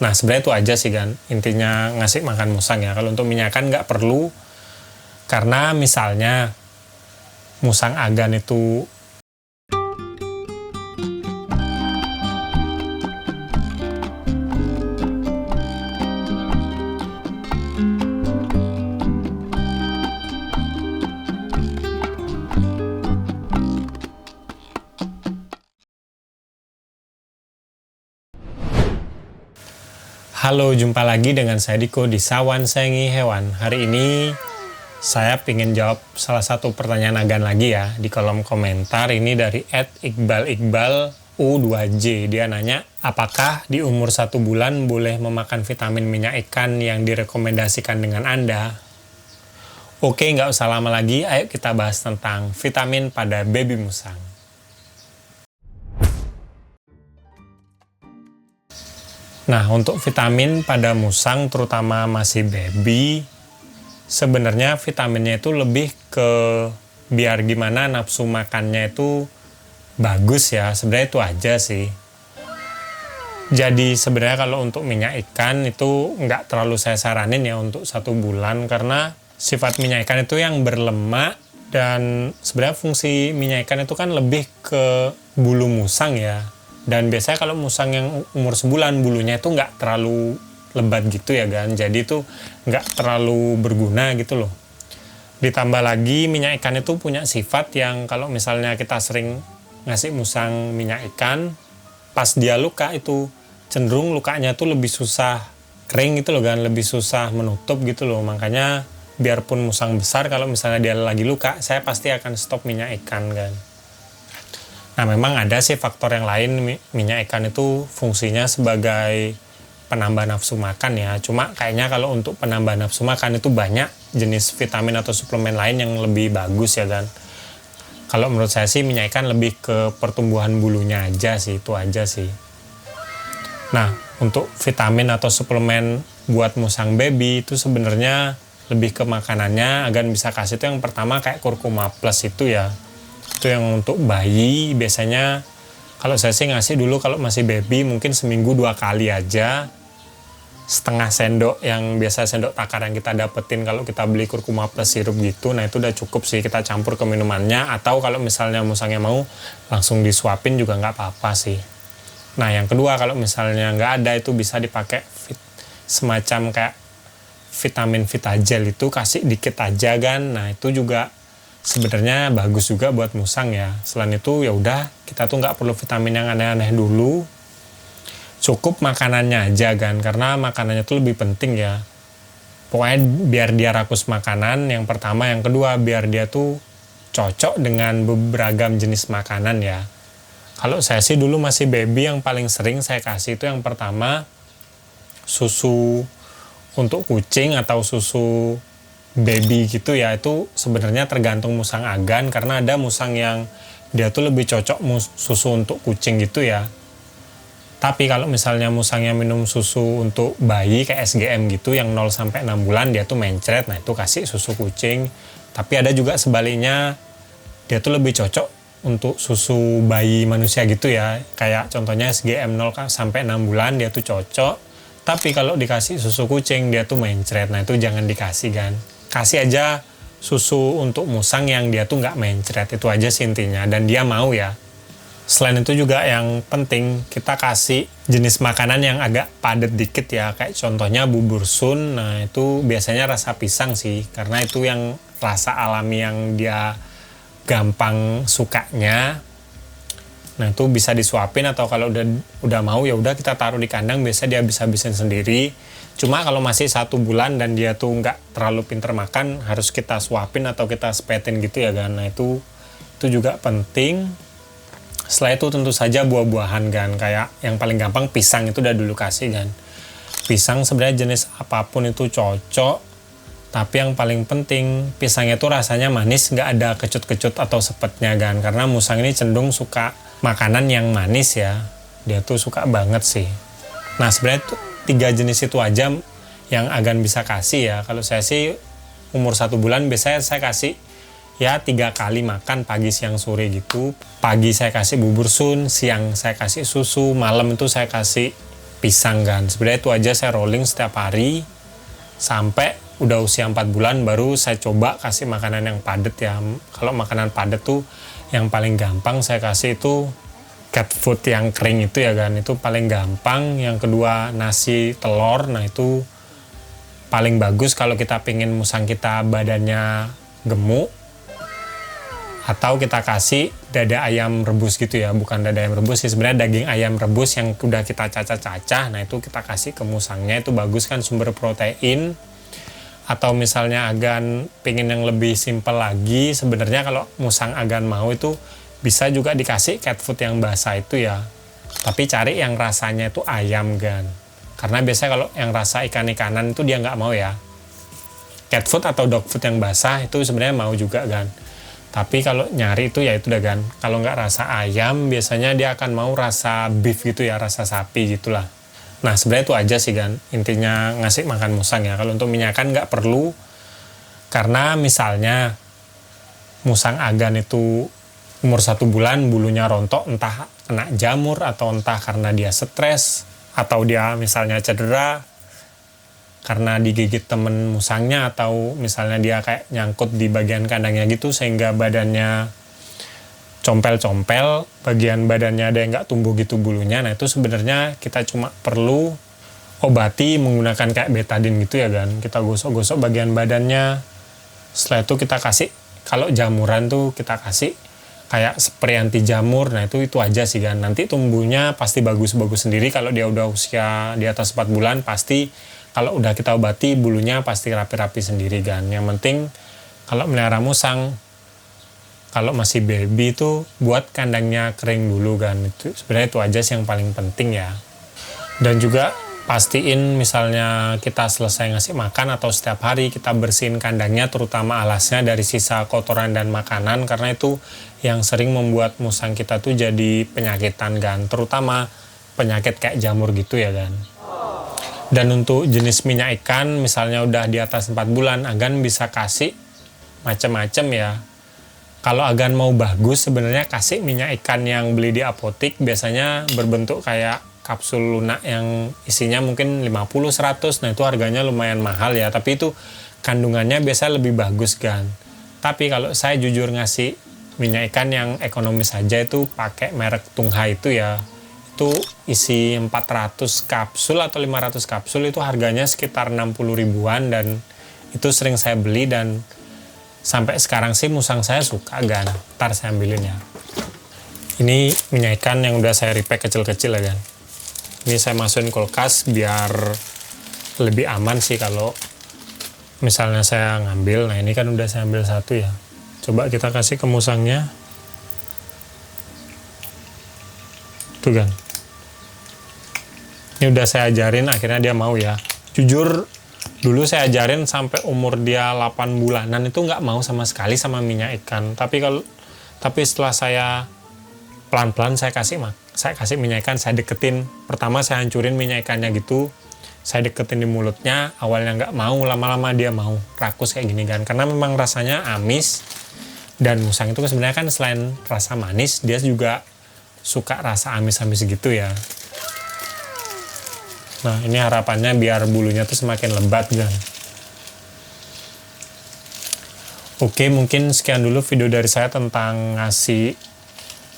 Nah sebenarnya itu aja sih kan intinya ngasih makan musang ya. Kalau untuk minyakan nggak perlu, karena misalnya musang agan itu Halo, jumpa lagi dengan saya Diko di Sawan Sayangi Hewan. Hari ini saya ingin jawab salah satu pertanyaan agan lagi ya di kolom komentar. Ini dari @iqbal U2J. Dia nanya, apakah di umur 1 bulan boleh memakan vitamin minyak ikan yang direkomendasikan dengan Anda? Oke, nggak usah lama lagi, ayo kita bahas tentang vitamin pada baby musang. Nah, untuk vitamin pada musang, terutama masih baby, sebenarnya vitaminnya itu lebih ke biar gimana nafsu makannya itu bagus ya. Sebenarnya itu aja sih. Jadi sebenarnya kalau untuk minyak ikan itu nggak terlalu saya saranin ya untuk 1 bulan, karena sifat minyak ikan itu yang berlemak, dan sebenarnya fungsi minyak ikan itu kan lebih ke bulu musang ya. Dan biasanya kalau musang yang umur sebulan bulunya itu nggak terlalu lebat gitu ya kan, jadi itu nggak terlalu berguna gitu loh. Ditambah lagi minyak ikan itu punya sifat yang kalau misalnya kita sering ngasih musang minyak ikan, pas dia luka itu cenderung lukanya tuh lebih susah kering gitu loh kan, lebih susah menutup gitu loh. Makanya biarpun musang besar, kalau misalnya dia lagi luka, saya pasti akan stop minyak ikan kan. Nah memang ada sih faktor yang lain, minyak ikan itu fungsinya sebagai penambah nafsu makan ya. Cuma kayaknya kalau untuk penambah nafsu makan itu banyak jenis vitamin atau suplemen lain yang lebih bagus ya kan. Kalau menurut saya sih minyak ikan lebih ke pertumbuhan bulunya aja sih, itu aja sih. Nah untuk vitamin atau suplemen buat musang baby itu sebenarnya lebih ke makanannya. Agan bisa kasih itu yang pertama kayak kurkuma plus itu ya. Itu yang untuk bayi biasanya kalau saya sih ngasih dulu kalau masih baby mungkin seminggu 2 kali aja, setengah sendok yang biasa sendok takar yang kita dapetin kalau kita beli kurkuma plus sirup gitu. Nah itu udah cukup sih, kita campur ke minumannya, atau kalau misalnya musangnya mau langsung disuapin juga nggak apa-apa sih. Nah yang kedua, kalau misalnya nggak ada itu bisa dipakai semacam kayak vitamin Vitagel itu, kasih dikit aja kan. Nah itu juga sebenarnya bagus juga buat musang ya. Selain itu ya udah, kita tuh nggak perlu vitamin yang aneh-aneh dulu, cukup makanannya aja kan, karena makanannya tuh lebih penting ya. Pokoknya biar dia rakus makanan yang pertama, yang kedua biar dia tuh cocok dengan beragam jenis makanan ya. Kalau saya sih dulu masih baby, yang paling sering saya kasih itu yang pertama susu untuk kucing atau susu baby gitu ya. Itu sebenarnya tergantung musang agan, karena ada musang yang dia tuh lebih cocok susu untuk kucing gitu ya. Tapi kalau misalnya musangnya minum susu untuk bayi kayak SGM gitu yang 0-6 bulan, dia tuh mencret, nah itu kasih susu kucing. Tapi ada juga sebaliknya, dia tuh lebih cocok untuk susu bayi manusia gitu ya. Kayak contohnya SGM 0-6 bulan dia tuh cocok, tapi kalau dikasih susu kucing dia tuh mencret, nah itu jangan dikasih kan. Kasih aja susu untuk musang yang dia tuh nggak mencret, itu aja sih intinya, dan dia mau ya. Selain itu juga yang penting kita kasih jenis makanan yang agak padat dikit ya, kayak contohnya bubur sun. Nah itu biasanya rasa pisang sih, karena itu yang rasa alami yang dia gampang sukanya. Nah itu bisa disuapin, atau kalau udah mau ya udah kita taruh di kandang, biasa dia bisa habisin sendiri. Cuma kalau masih 1 bulan dan dia tuh nggak terlalu pinter makan, harus kita suapin atau kita sepetin gitu ya kan. Nah itu juga penting. Setelah itu tentu saja buah-buahan kan, kayak yang paling gampang pisang itu udah dulu kasih kan. Pisang sebenarnya jenis apapun itu cocok, tapi yang paling penting pisangnya tuh rasanya manis, nggak ada kecut-kecut atau sepetnya kan, karena musang ini cenderung suka makanan yang manis ya, dia tuh suka banget sih. Nah sebenarnya 3 jenis itu aja yang agan bisa kasih ya. Kalau saya sih umur 1 bulan biasanya saya kasih ya 3 kali makan, pagi siang sore gitu. Pagi saya kasih bubur sun, siang saya kasih susu, malam itu saya kasih pisang kan. Sebenarnya itu aja saya rolling setiap hari sampai udah usia 4 bulan baru saya coba kasih makanan yang padat ya. Kalau makanan padat tuh yang paling gampang saya kasih itu cat food yang kering itu ya kan, itu paling gampang. Yang kedua nasi telur, nah itu paling bagus kalau kita pengen musang kita badannya gemuk. Atau kita kasih dada ayam rebus gitu ya, bukan dada ayam rebus sih, sebenarnya daging ayam rebus yang udah kita cacah-cacah. Nah itu kita kasih ke musangnya, itu bagus kan, sumber protein. Atau misalnya agan pengen yang lebih simpel lagi, sebenarnya kalau musang agan mau itu bisa juga dikasih cat food yang basah itu ya, tapi cari yang rasanya itu ayam kan, karena biasanya kalau yang rasa ikan-ikanan itu dia nggak mau ya. Cat food atau dog food yang basah itu sebenarnya mau juga kan, tapi kalau nyari itu ya itu dah kan, kalau nggak rasa ayam biasanya dia akan mau rasa beef gitu ya, rasa sapi gitulah. Nah sebenarnya itu aja sih kan intinya ngasih makan musang ya. Kalau untuk minyakan nggak perlu, karena misalnya musang agan itu umur 1 bulan bulunya rontok, entah kena jamur atau entah karena dia stres atau dia misalnya cedera karena digigit temen musangnya, atau misalnya dia kayak nyangkut di bagian kandangnya gitu sehingga badannya compel-compel, bagian badannya ada yang nggak tumbuh gitu bulunya. Nah itu sebenarnya kita cuma perlu obati menggunakan kayak betadine gitu ya kan, kita gosok-gosok bagian badannya. Setelah itu kita kasih, kalau jamuran tuh kita kasih kayak spray anti jamur. Nah itu aja sih kan, nanti tumbuhnya pasti bagus-bagus sendiri. Kalau dia udah usia di atas 4 bulan pasti, kalau udah kita obati bulunya pasti rapi-rapi sendiri kan. Yang penting kalau melihara musang, kalau masih baby itu buat kandangnya kering dulu kan. Itu sebenarnya itu aja sih yang paling penting ya. Dan juga pastiin misalnya kita selesai ngasih makan atau setiap hari kita bersihin kandangnya, terutama alasnya dari sisa kotoran dan makanan, karena itu yang sering membuat musang kita tuh jadi penyakitan kan, terutama penyakit kayak jamur gitu ya kan. Dan untuk jenis minyak ikan misalnya udah di atas 4 bulan, agan bisa kasih macam-macam ya. Kalau agan mau bagus sebenarnya kasih minyak ikan yang beli di apotik, biasanya berbentuk kayak kapsul lunak yang isinya mungkin 50-100. Nah itu harganya lumayan mahal ya, tapi itu kandungannya biasa lebih bagus kan. Tapi kalau saya jujur ngasih minyak ikan yang ekonomis saja itu pakai merek Tungha itu ya, itu isi 400 kapsul atau 500 kapsul, itu harganya sekitar 60 ribuan, dan itu sering saya beli dan sampai sekarang sih musang saya suka kan. Ntar saya ambilin ya. Ini minyak ikan yang udah saya repack kecil-kecil ya kan. Ini saya masukin kulkas biar lebih aman sih kalau misalnya saya ngambil. Nah ini kan udah saya ambil satu ya. Coba kita kasih ke musangnya. Tuh kan. Ini udah saya ajarin, akhirnya dia mau ya. Jujur dulu saya ajarin sampai umur dia 8 bulanan itu nggak mau sama sekali sama minyak ikan. Tapi setelah saya pelan-pelan saya kasih minyak ikan, saya deketin. Pertama saya hancurin minyak ikannya gitu, saya deketin di mulutnya. Awalnya nggak mau, lama-lama dia mau, rakus kayak gini kan. Karena memang rasanya amis, dan musang itu sebenarnya kan selain rasa manis, dia juga suka rasa amis-amis gitu ya. Nah ini harapannya biar bulunya tuh semakin lebat kan. Oke, mungkin sekian dulu video dari saya tentang ngasih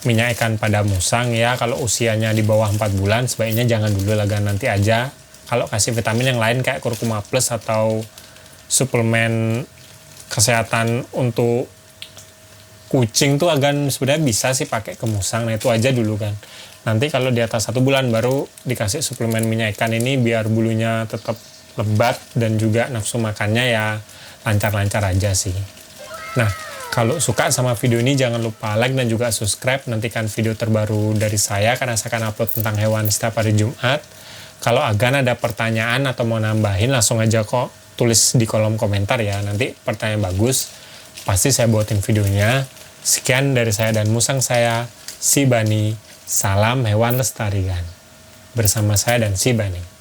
minyak ikan pada musang ya. Kalau usianya di bawah 4 bulan sebaiknya jangan dulu lah, nanti aja. Kalau kasih vitamin yang lain kayak kurkuma plus atau suplemen kesehatan untuk kucing tuh agan sebenarnya bisa sih pakai ke musang. Nah itu aja dulu kan. Nanti kalau di atas 1 bulan baru dikasih suplemen minyak ikan ini biar bulunya tetap lebat dan juga nafsu makannya ya lancar-lancar aja sih. Nah, kalau suka sama video ini jangan lupa like dan juga subscribe. Nantikan video terbaru dari saya karena saya akan upload tentang hewan setiap hari Jumat. Kalau agan ada pertanyaan atau mau nambahin langsung aja kok tulis di kolom komentar ya. Nanti pertanyaan bagus pasti saya buatin videonya. Sekian dari saya dan musang saya, si Bani. Salam hewan lestarikan. Bersama saya dan si Bani.